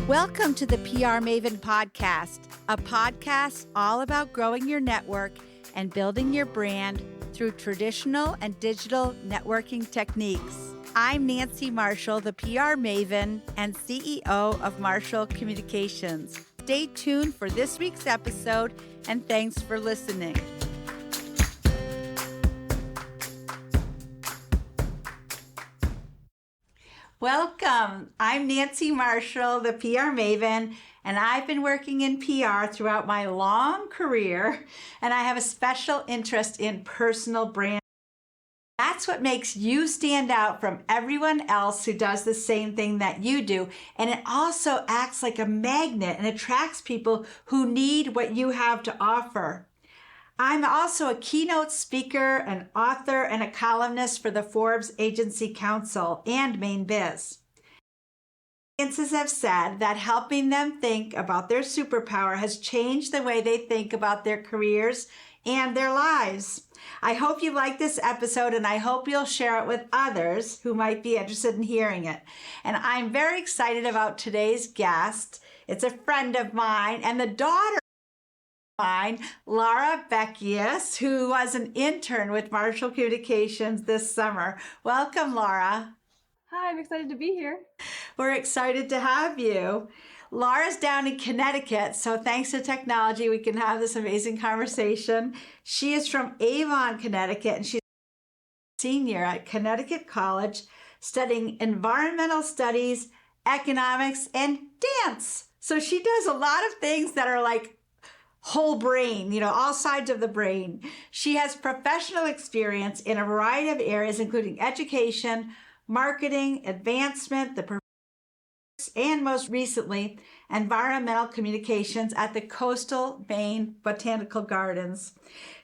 Welcome to the PR Maven Podcast, a podcast all about growing your network and building your brand through traditional and digital networking techniques. I'm Nancy Marshall, the PR Maven and CEO of Marshall Communications. Stay tuned for this week's episode, and thanks for listening. Welcome. I'm Nancy Marshall, the PR Maven, and I've been working in PR throughout my long career, and I have a special interest in personal brand. That's what makes you stand out from everyone else who does the same thing that you do. And it also acts like a magnet and attracts people who need what you have to offer. I'm also a keynote speaker, an author, and a columnist for the Forbes Agency Council and Maine Biz. Audiences have said that helping them think about their superpower has changed the way they think about their careers and their lives. I hope you like this episode, and I hope you'll share it with others who might be interested in hearing it. And I'm very excited about today's guest. It's a friend of mine and the daughter Lara Beckius, who was an intern with Marshall Communications this summer. Welcome, Lara. Hi, I'm excited to be here. We're excited to have you. Lara's down in Connecticut, so thanks to technology, we can have this amazing conversation. She is from Avon, Connecticut, and she's a senior at Connecticut College studying environmental studies, economics, and dance. So she does a lot of things that are like whole brain, all sides of the brain. She has professional experience in a variety of areas, including education, marketing, advancement, and most recently, environmental communications at the Coastal Maine Botanical Gardens.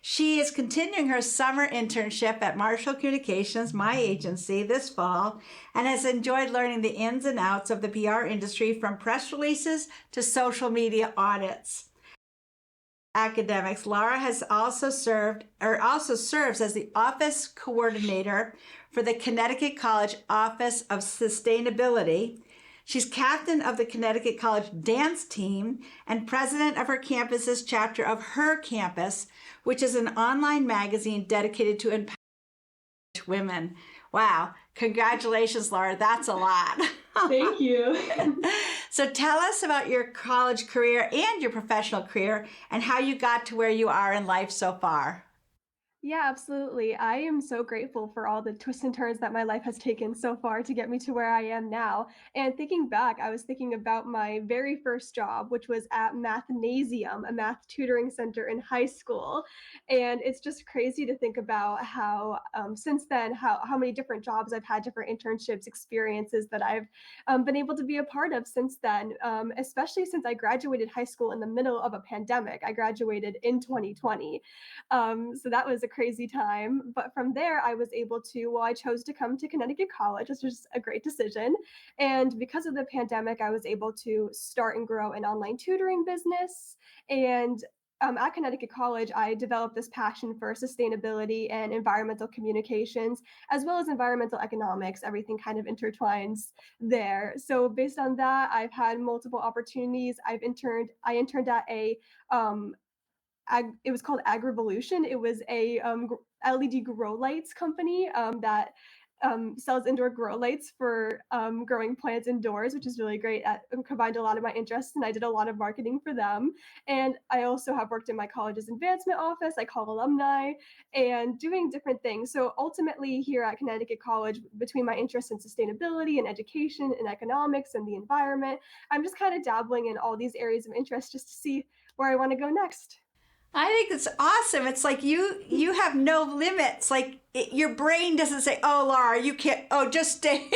She is continuing her summer internship at Marshall Communications, my agency, this fall, and has enjoyed learning the ins and outs of the PR industry from press releases to social media audits. Academics. Lara has also serves as the office coordinator for the Connecticut College Office of Sustainability. She's captain of the Connecticut College Dance Team and president of her campus's chapter of Her Campus, which is an online magazine dedicated to empowering women. Wow. Congratulations, Lara. That's a lot. Thank you. So tell us about your college career and your professional career and how you got to where you are in life so far. Yeah, absolutely. I am so grateful for all the twists and turns that my life has taken so far to get me to where I am now. And thinking back, I was thinking about my very first job, which was at Mathnasium, a math tutoring center in high school. And it's just crazy to think about how since then, how many different jobs I've had, different internships, experiences that I've been able to be a part of since then, especially since I graduated high school in the middle of a pandemic. I graduated in 2020. So that was a crazy time. But from there, I was able to, I chose to come to Connecticut College, which was a great decision. And because of the pandemic, I was able to start and grow an online tutoring business. And at Connecticut College, I developed this passion for sustainability and environmental communications, as well as environmental economics. Everything kind of intertwines there. So based on that, I've had multiple opportunities. I interned at it was called Agrivolution. It was a LED grow lights company that sells indoor grow lights for growing plants indoors, which is really great. Combined a lot of my interests, and I did a lot of marketing for them. And I also have worked in my college's advancement office. I call alumni and doing different things. So ultimately here at Connecticut College, between my interests in sustainability and education and economics and the environment, I'm just kind of dabbling in all these areas of interest just to see where I want to go next. I think it's awesome. It's like you have no limits. Like your brain doesn't say, "Oh, Lara, you can't. Oh, just stay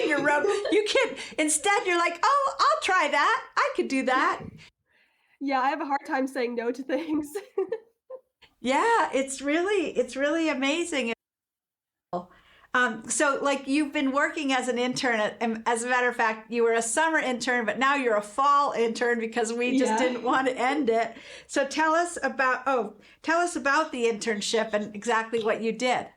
in your room. You can't." Instead, you're like, "Oh, I'll try that. I could do that." Yeah, I have a hard time saying no to things. Yeah, it's really amazing. So like you've been working as an intern, and as a matter of fact, you were a summer intern, but now you're a fall intern because we just didn't want to end it. So tell us about the internship and exactly what you did.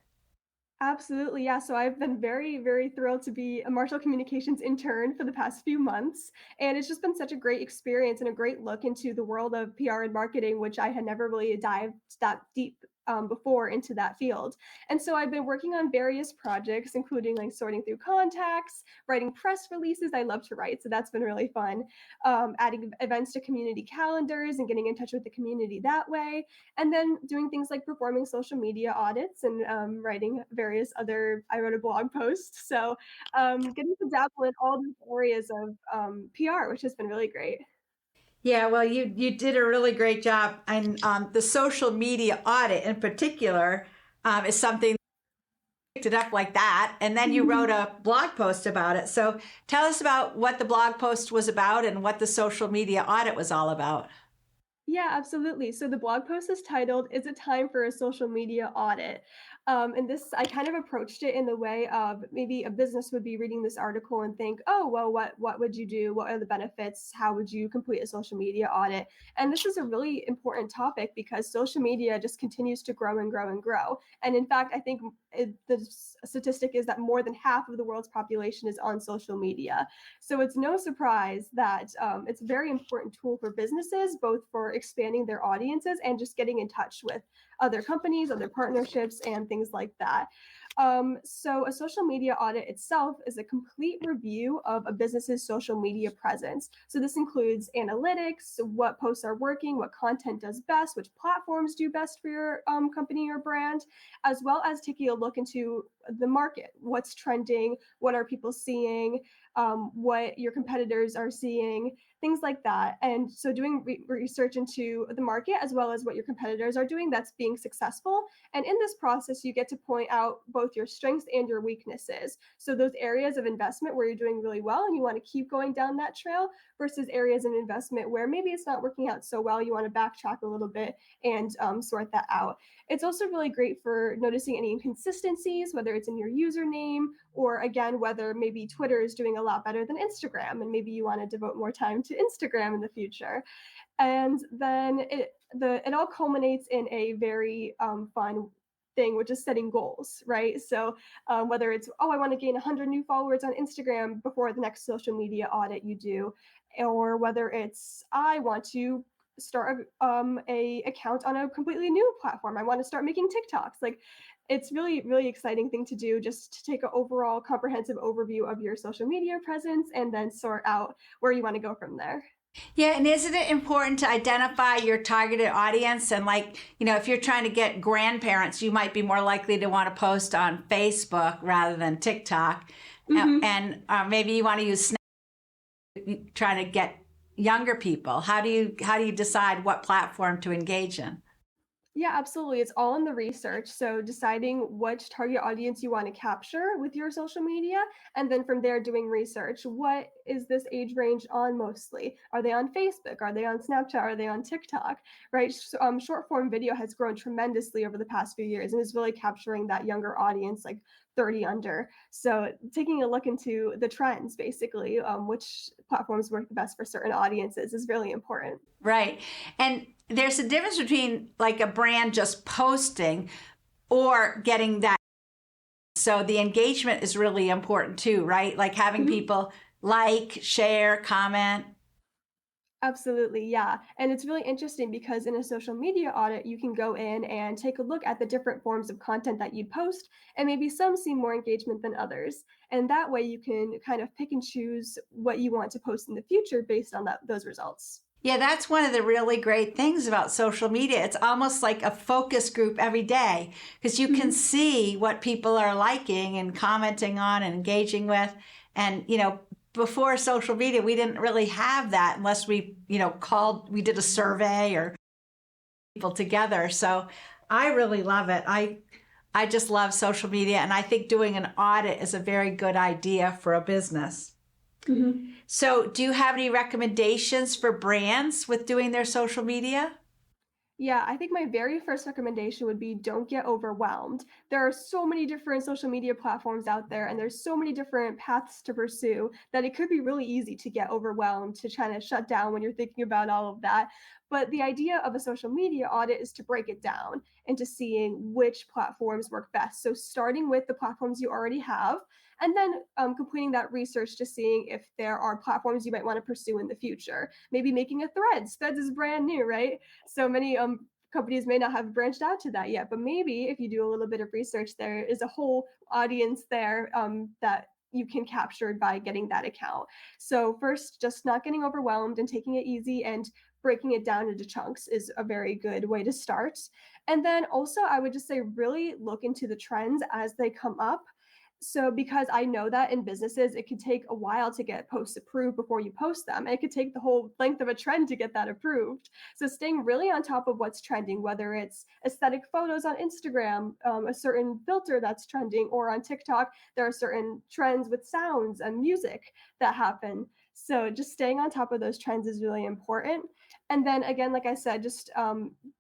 Absolutely, yeah. So I've been very, very thrilled to be a Marshall Communications intern for the past few months. And it's just been such a great experience and a great look into the world of PR and marketing, which I had never really dived that deep before into that field. And so I've been working on various projects, including like sorting through contacts, writing press releases. I love to write, so that's been really fun. Adding events to community calendars and getting in touch with the community that way, and then doing things like performing social media audits and writing various other. I wrote a blog post, so getting to dabble in all these areas of PR, which has been really great. Yeah, well, you did a really great job, and the social media audit in particular is something picked it up like that, and then you wrote a blog post about it. So tell us about what the blog post was about and what the social media audit was all about. Yeah, absolutely. So the blog post is titled, Is It Time for a Social Media Audit? And this, I kind of approached it in the way of maybe a business would be reading this article and think, oh, well, what would you do? What are the benefits? How would you complete a social media audit? And this is a really important topic because social media just continues to grow and grow and grow. And in fact, I think the statistic is that more than half of the world's population is on social media. So it's no surprise that it's a very important tool for businesses, both for expanding their audiences and just getting in touch with other companies, other partnerships, and things like that. So a social media audit itself is a complete review of a business's social media presence. So this includes analytics, what posts are working, what content does best, which platforms do best for your company or brand, as well as taking a look into the market, what's trending, what are people seeing, what your competitors are seeing, things like that. And so doing research into the market as well as what your competitors are doing that's being successful. And in this process, you get to point out both your strengths and your weaknesses. So those areas of investment where you're doing really well and you want to keep going down that trail versus areas of investment where maybe it's not working out so well, you want to backtrack a little bit and sort that out. It's also really great for noticing any inconsistencies, whether it's in your username or again, whether maybe Twitter is doing a lot better than Instagram and maybe you want to devote more time to Instagram in the future. And then it all culminates in a very fun thing, which is setting goals, right? So whether it's, oh, I want to gain 100 new followers on Instagram before the next social media audit you do, or whether it's, I want to start a account on a completely new platform. I want to start making TikToks. Like it's really, really exciting thing to do just to take an overall comprehensive overview of your social media presence and then sort out where you want to go from there. Yeah, and isn't it important to identify your targeted audience? And like, if you're trying to get grandparents, you might be more likely to want to post on Facebook rather than TikTok. Mm-hmm. And maybe you want to use Snap, trying to get younger people. How do you decide what platform to engage in? Yeah, absolutely. It's all in the research. So deciding which target audience you want to capture with your social media, and then from there doing research. What is this age range on mostly? Are they on Facebook? Are they on Snapchat? Are they on TikTok? Right? So, short form video has grown tremendously over the past few years and is really capturing that younger audience, like 30 under. So taking a look into the trends, basically, which platforms work the best for certain audiences is really important. Right. And there's a difference between like a brand just posting or getting that. So the engagement is really important too, right? Like having Mhm. people like, share, comment. Absolutely, yeah. And it's really interesting because in a social media audit, you can go in and take a look at the different forms of content that you post, and maybe some see more engagement than others. And that way you can kind of pick and choose what you want to post in the future based on those results. Yeah, that's one of the really great things about social media. It's almost like a focus group every day because you can Mhm. see what people are liking and commenting on and engaging with. And, before social media, we didn't really have that unless we did a survey or people together. So I really love it. I just love social media. And I think doing an audit is a very good idea for a business. Mhm. So, do you have any recommendations for brands with doing their social media? Yeah, I think my very first recommendation would be don't get overwhelmed. There are so many different social media platforms out there, and there's so many different paths to pursue that it could be really easy to get overwhelmed, to kind of shut down when you're thinking about all of that. But the idea of a social media audit is to break it down into seeing which platforms work best. So, starting with the platforms you already have, and then completing that research to seeing if there are platforms you might want to pursue in the future. Maybe making a Threads. Threads is brand new, right? So many companies may not have branched out to that yet, but maybe if you do a little bit of research, there is a whole audience there that you can capture by getting that account. So first, just not getting overwhelmed and taking it easy and breaking it down into chunks is a very good way to start. And then also, I would just say really look into the trends as they come up. So, because I know that in businesses, it could take a while to get posts approved before you post them. And it could take the whole length of a trend to get that approved. So, staying really on top of what's trending, whether it's aesthetic photos on Instagram, a certain filter that's trending, or on TikTok, there are certain trends with sounds and music that happen. So, just staying on top of those trends is really important. And then again, like I said, just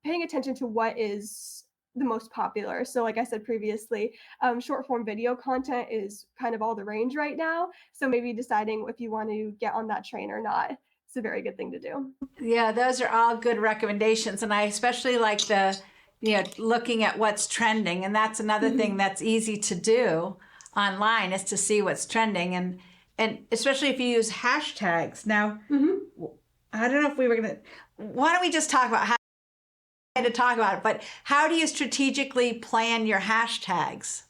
paying attention to what is the most popular. So, like I said previously, short form video content is kind of all the range right now. So maybe deciding if you want to get on that train or not. It's a very good thing to do. Yeah, those are all good recommendations. And I especially like looking at what's trending. And that's another thing that's easy to do online is to see what's trending. And especially if you use hashtags. Now, I don't know if we were going to, why don't we just talk about how to talk about it, but how do you strategically plan your hashtags?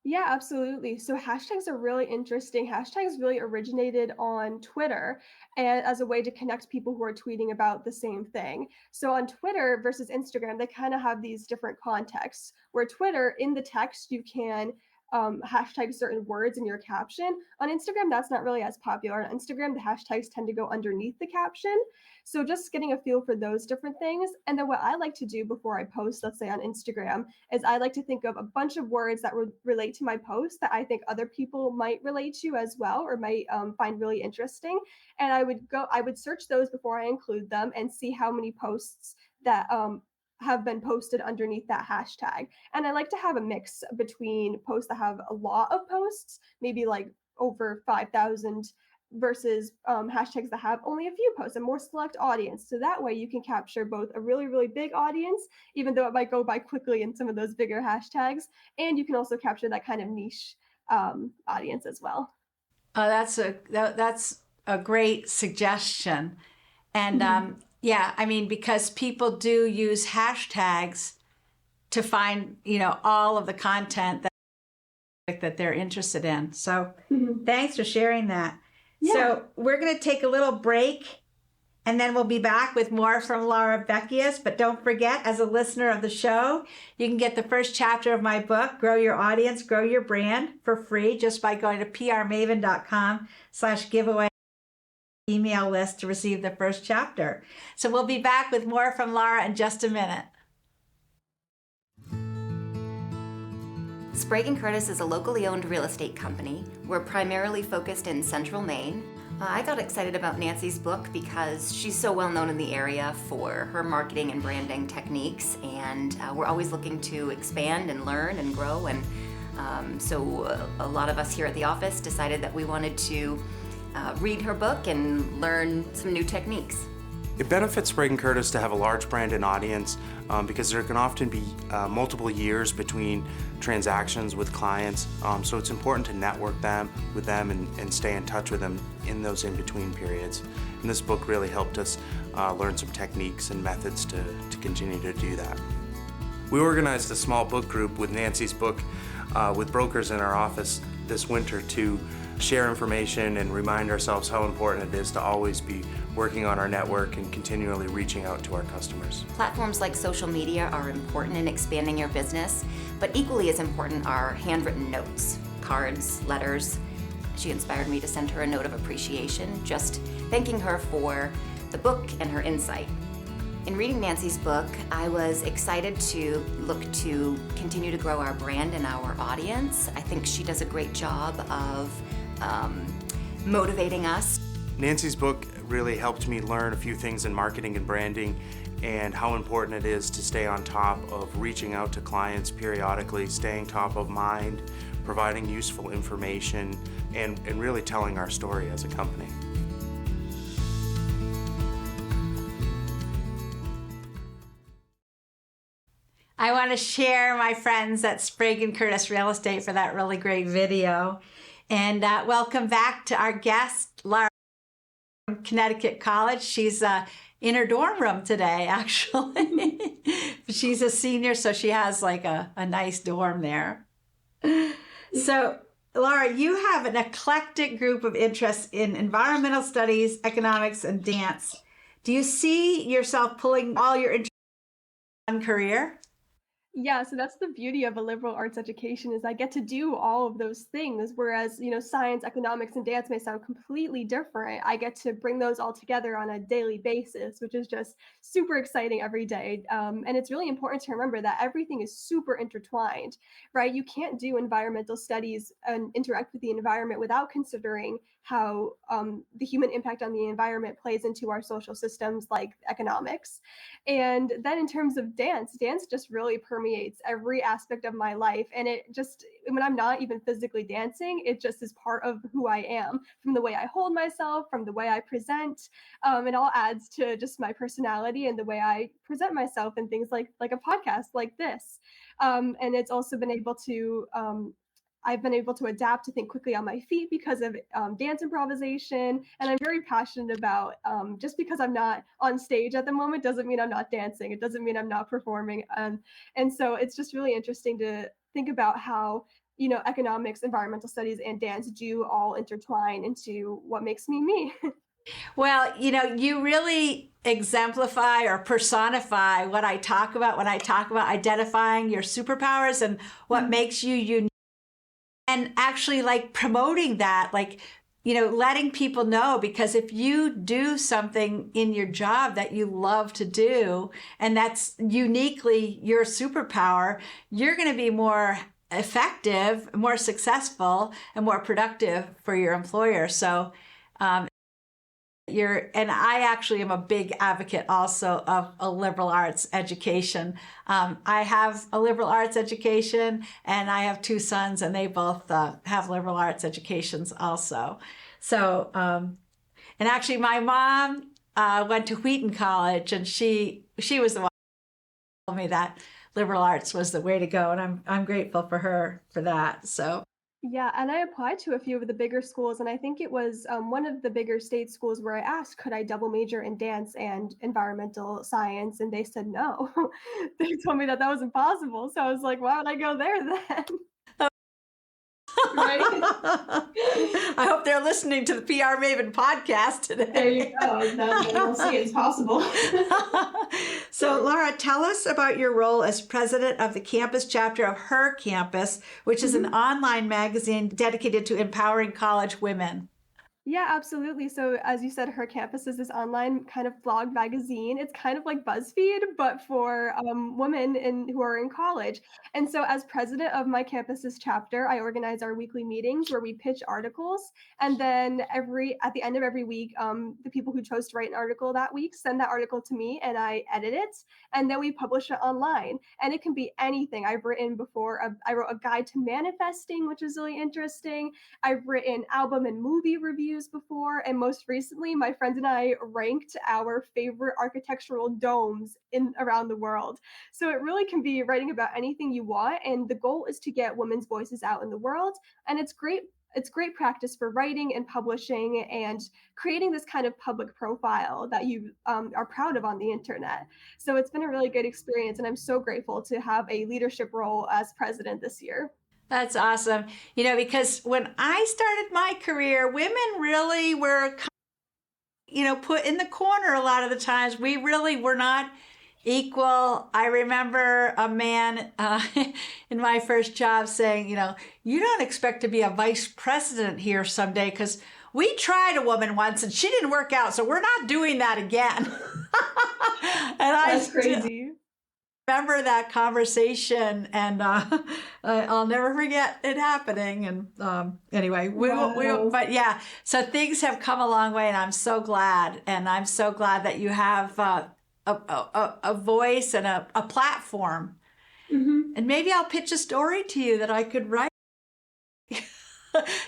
Yeah, absolutely. So hashtags are really interesting. Hashtags really originated on Twitter and as a way to connect people who are tweeting about the same thing. So on Twitter versus Instagram, they kind of have these different contexts. Where Twitter, in the text, you can hashtag certain words in your caption. On Instagram, that's not really as popular. On Instagram, the hashtags tend to go underneath the caption. So just getting a feel for those different things. And then what I like to do before I post, let's say on Instagram, is I like to think of a bunch of words that relate to my post that I think other people might relate to as well or might find really interesting. And I would search those before I include them and see how many posts that have been posted underneath that hashtag. And I like to have a mix between posts that have a lot of posts, maybe like over 5,000 versus hashtags that have only a few posts, a more select audience. So that way you can capture both a really, really big audience, even though it might go by quickly in some of those bigger hashtags, and you can also capture that kind of niche audience as well. That's a great suggestion. And yeah, I mean, because people do use hashtags to find, all of the content that they're interested in. So thanks for sharing that. Yeah. So we're going to take a little break and then we'll be back with more from Lara Beckius. But don't forget, as a listener of the show, you can get the first chapter of my book, Grow Your Audience, Grow Your Brand, for free just by going to prmaven.com/giveaway email list to receive the first chapter. So we'll be back with more from Lara in just a minute. Sprague & Curtis is a locally owned real estate company. We're primarily focused in central Maine. I got excited about Nancy's book because she's so well known in the area for her marketing and branding techniques, and we're always looking to expand and learn and grow, and so a lot of us here at the office decided that we wanted to read her book and learn some new techniques. It benefits Sprague & Curtis to have a large brand and audience because there can often be multiple years between transactions with clients, so it's important to network with them and stay in touch with them in those in-between periods. And this book really helped us learn some techniques and methods to continue to do that. We organized a small book group with Nancy's book with brokers in our office this winter to share information and remind ourselves how important it is to always be working on our network and continually reaching out to our customers. Platforms like social media are important in expanding your business, but equally as important are handwritten notes, cards, letters. She inspired me to send her a note of appreciation, just thanking her for the book and her insight. In reading Nancy's book, I was excited to look to continue to grow our brand and our audience. I think she does a great job of motivating us. Nancy's book really helped me learn a few things in marketing and branding and how important it is to stay on top of reaching out to clients periodically, staying top of mind, providing useful information, and really telling our story as a company. I want to share my friends at Sprague and Curtis Real Estate for that really great video. And welcome back to our guest, Lara from Connecticut College. She's in her dorm room today, actually. She's a senior, so she has like a nice dorm there. So, Lara, you have an eclectic group of interests in environmental studies, economics, and dance. Do you see yourself pulling all your interests in one career? Yeah, so that's the beauty of a liberal arts education is I get to do all of those things, whereas, science, economics, and dance may sound completely different. I get to bring those all together on a daily basis, which is just super exciting every day. And it's really important to remember that everything is super intertwined, right? You can't do environmental studies and interact with the environment without considering how the human impact on the environment plays into our social systems like economics. And then in terms of dance just really permeates every aspect of my life. And it just, when I'm not even physically dancing, it just is part of who I am, from the way I hold myself, from the way I present. It all adds to just my personality and the way I present myself in things like a podcast like this. And it's also been able to I've been able to adapt to think quickly on my feet because of dance improvisation. And I'm very passionate about just because I'm not on stage at the moment doesn't mean I'm not dancing. It doesn't mean I'm not performing. And so it's just really interesting to think about how, economics, environmental studies, and dance do all intertwine into what makes me me. Well, you really exemplify or personify what I talk about when I talk about identifying your superpowers and what makes you unique. And actually like promoting that, like, letting people know, because if you do something in your job that you love to do, and that's uniquely your superpower, you're going to be more effective, more successful, and more productive for your employer. So, and I actually am a big advocate also of a liberal arts education. I have a liberal arts education, and I have two sons, and they both have liberal arts educations also. So, and actually my mom went to Wheaton College, and she was the one who told me that liberal arts was the way to go, and I'm grateful for her for that. So. Yeah, and I applied to a few of the bigger schools, and I think it was one of the bigger state schools where I asked, could I double major in dance and environmental science? And they said no. They told me that was impossible. So I was like, why would I go there then? Right? I hope they're listening to the PR Maven podcast today. There you go. Then we'll see it's possible. So, Lara, tell us about your role as president of the campus chapter of Her Campus, which is an online magazine dedicated to empowering college women. Yeah, absolutely. So as you said, Her Campus is this online kind of blog magazine. It's kind of like BuzzFeed, but for women who are in college. And so as president of my campus's chapter, I organize our weekly meetings where we pitch articles. And then at the end of every week, the people who chose to write an article that week send that article to me and I edit it. And then we publish it online. And it can be anything. I've written before, I wrote a guide to manifesting, which is really interesting. I've written album and movie reviews before, and most recently my friends and I ranked our favorite architectural domes around the world. So it really can be writing about anything you want, and the goal is to get women's voices out in the world. And it's great practice for writing and publishing and creating this kind of public profile that you are proud of on the internet. So it's been a really good experience, and I'm so grateful to have a leadership role as president this year. That's awesome. Because when I started my career, women really were, put in the corner a lot of the times. We really were not equal. I remember a man in my first job saying, you don't expect to be a vice president here someday because we tried a woman once and she didn't work out, so we're not doing that again. That's crazy. Remember that conversation, and I'll never forget it happening. And anyway, but so things have come a long way, and I'm so glad. And I'm so glad that you have a voice and a platform. Hmm. And maybe I'll pitch a story to you that I could write.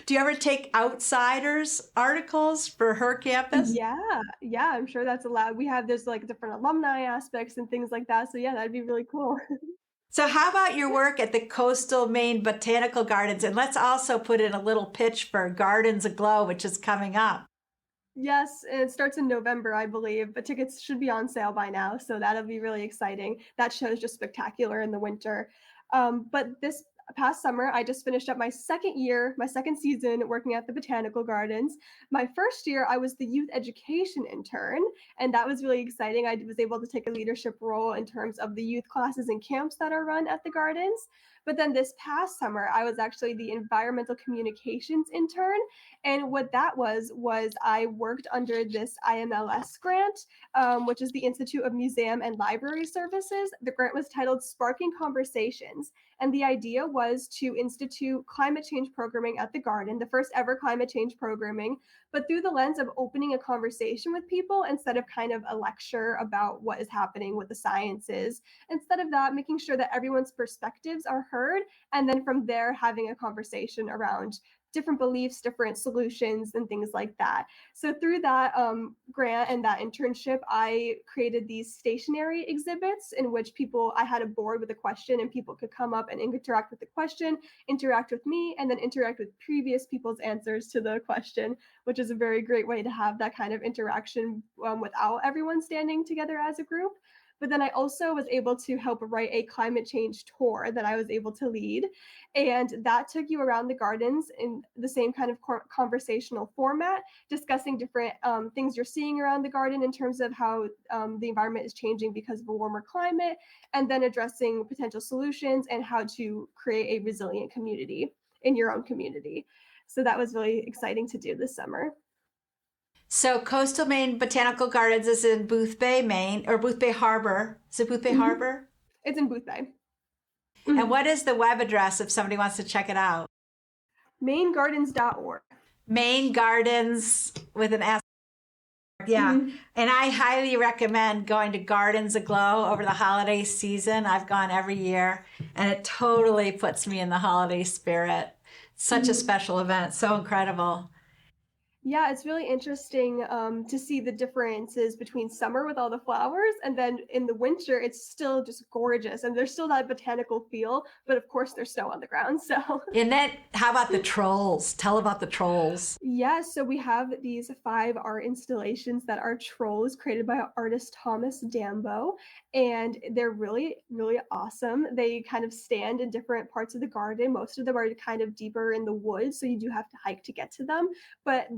Do you ever take outsiders articles for her campus? Yeah, I'm sure that's allowed. There's like different alumni aspects and things like that. So yeah, that'd be really cool. So how about your work at the Coastal Maine Botanical Gardens? And let's also put in a little pitch for Gardens Aglow, which is coming up. Yes, and it starts in November, I believe, but tickets should be on sale by now, so that'll be really exciting. That show is just spectacular in the winter. But this past summer, I just finished up my second year, my second season working at the Botanical Gardens. My first year, I was the youth education intern, and that was really exciting. I was able to take a leadership role in terms of the youth classes and camps that are run at the gardens. But then this past summer, I was actually the environmental communications intern, and what that was I worked under this IMLS grant, which is the Institute of Museum and Library Services. The grant was titled Sparking Conversations. And the idea was to institute climate change programming at the garden, the first ever climate change programming, but through the lens of opening a conversation with people instead of kind of a lecture about what is happening with the sciences. Instead of that, making sure that everyone's perspectives are heard, and then from there, having a conversation around different beliefs, different solutions, and things like that. So through that grant and that internship, I created these stationary exhibits in which I had a board with a question and people could come up and interact with the question, interact with me, and then interact with previous people's answers to the question, which is a very great way to have that kind of interaction without everyone standing together as a group. But then I also was able to help write a climate change tour that I was able to lead. And that took you around the gardens in the same kind of conversational format, discussing different things you're seeing around the garden in terms of how the environment is changing because of a warmer climate, and then addressing potential solutions and how to create a resilient community in your own community. So that was really exciting to do this summer. So Coastal Maine Botanical Gardens is in Boothbay, Maine, or Boothbay Harbor. Is it Boothbay Mhm. Harbor? It's in Boothbay. And what is the web address if somebody wants to check it out? Mainegardens.org. Maine Gardens with an S. Yeah. Mhm. And I highly recommend going to Gardens Aglow over the holiday season. I've gone every year and it totally puts me in the holiday spirit. Such a special event. So incredible. Yeah, it's really interesting to see the differences between summer with all the flowers, and then in the winter, it's still just gorgeous. And there's still that botanical feel, but of course, there's snow on the ground. So, And then how about the trolls? Tell about the trolls. yeah, so we have these 5 art installations that are trolls created by artist Thomas Dambo, and they're really, really awesome. They kind of stand in different parts of the garden. Most of them are kind of deeper in the woods, so you do have to hike to get to them. But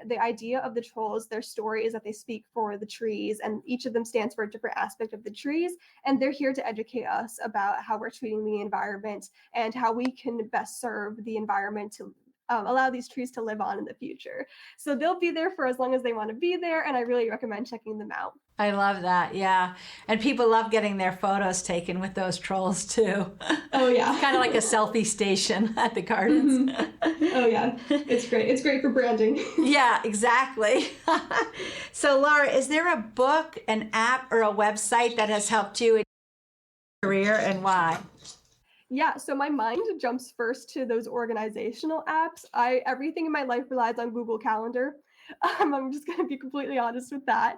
the idea of the trolls, their story is that they speak for the trees, and each of them stands for a different aspect of the trees, and they're here to educate us about how we're treating the environment and how we can best serve the environment to allow these trees to live on in the future. So they'll be there for as long as they want to be there, and I really recommend checking them out. I love that. Yeah. And people love getting their photos taken with those trolls too. Oh yeah. It's kind of like a selfie station at the gardens. Oh yeah, it's great. It's great for branding. Yeah, exactly. So Lara, is there a book, an app, or a website that has helped you in your career and why? Yeah, so my mind jumps first to those organizational apps. Everything in my life relies on Google Calendar. I'm just going to be completely honest with that.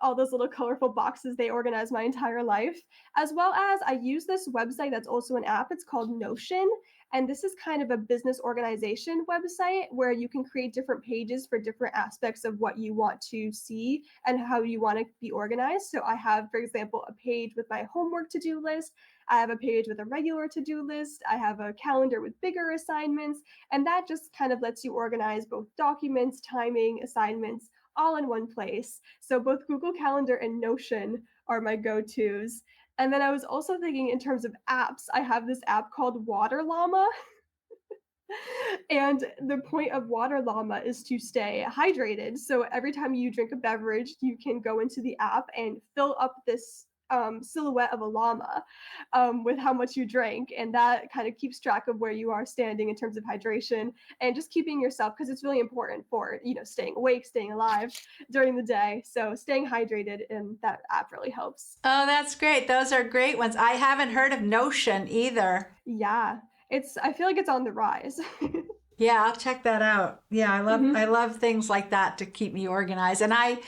All those little colorful boxes, they organize my entire life, as well as I use this website that's also an app. It's called Notion. And this is kind of a business organization website where you can create different pages for different aspects of what you want to see and how you want to be organized. So I have, for example, a page with my homework to-do list. I have a page with a regular to-do list. I have a calendar with bigger assignments. And that just kind of lets you organize both documents, timing, assignments, all in one place. So both Google Calendar and Notion are my go-tos. And then I was also thinking in terms of apps, I have this app called Water Llama. And the point of Water Llama is to stay hydrated. So every time you drink a beverage, you can go into the app and fill up this silhouette of a llama with how much you drank. And that kind of keeps track of where you are standing in terms of hydration and just keeping yourself, because it's really important for, staying awake, staying alive during the day. So staying hydrated in that app really helps. Oh, that's great. Those are great ones. I haven't heard of Notion either. Yeah, I feel like it's on the rise. Yeah, I'll check that out. Yeah, I love things like that to keep me organized. And I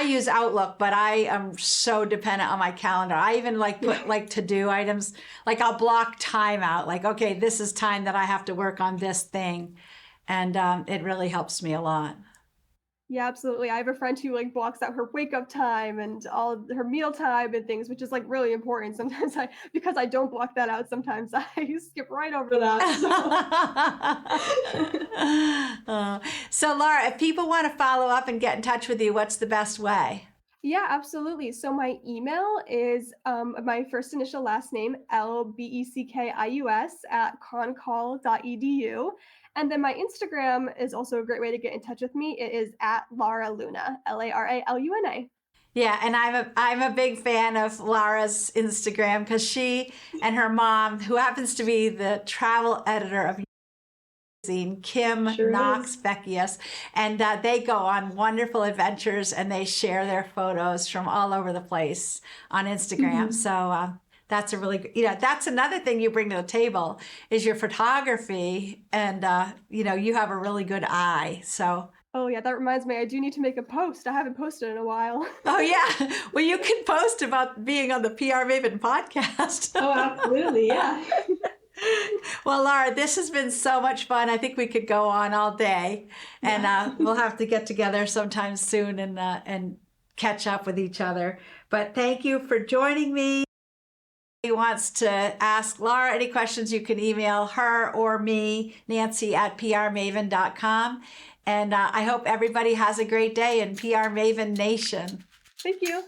use Outlook, but I am so dependent on my calendar. I even put to-do items. Like I'll block time out. Like, okay, this is time that I have to work on this thing. And it really helps me a lot. Yeah, absolutely. I have a friend who blocks out her wake up time and all of her meal time and things, which is really important. Sometimes because I don't block that out, sometimes I skip right over that. So Lara, if people want to follow up and get in touch with you, what's the best way? Yeah, absolutely. So my email is my first initial last name, LBECKIUS @concol.edu. And then my Instagram is also a great way to get in touch with me. It is @Lara Luna, LARALUNA. Yeah, and I'm a big fan of Lara's Instagram because she and her mom, who happens to be the travel editor of Kim Knox Beckius, and they go on wonderful adventures and they share their photos from all over the place on Instagram. So that's a really, that's another thing you bring to the table is your photography, and you have a really good eye. So. Oh yeah, that reminds me, I do need to make a post. I haven't posted in a while. Oh yeah, well you can post about being on the PR Maven podcast. Oh, absolutely, yeah. Well, Lara, this has been so much fun. I think we could go on all day, and we'll have to get together sometime soon and catch up with each other. But thank you for joining me. If anyone wants to ask Lara any questions, you can email her or me, Nancy @prmaven.com. And I hope everybody has a great day in PR Maven Nation. Thank you.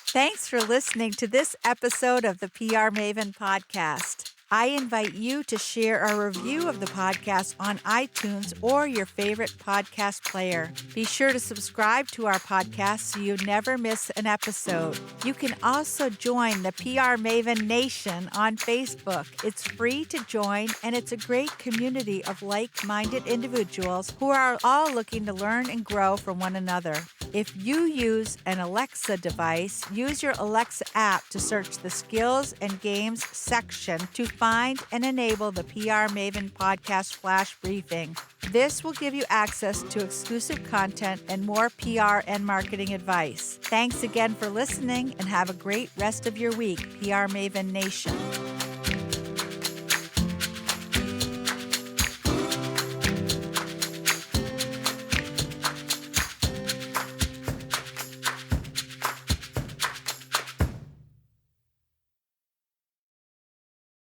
Thanks for listening to this episode of the PR Maven podcast. I invite you to share a review of the podcast on iTunes or your favorite podcast player. Be sure to subscribe to our podcast so you never miss an episode. You can also join the PR Maven Nation on Facebook. It's free to join, and it's a great community of like-minded individuals who are all looking to learn and grow from one another. If you use an Alexa device, use your Alexa app to search the Skills and Games section to find and enable the PR Maven Podcast Flash Briefing. This will give you access to exclusive content and more PR and marketing advice. Thanks again for listening, and have a great rest of your week, PR Maven Nation.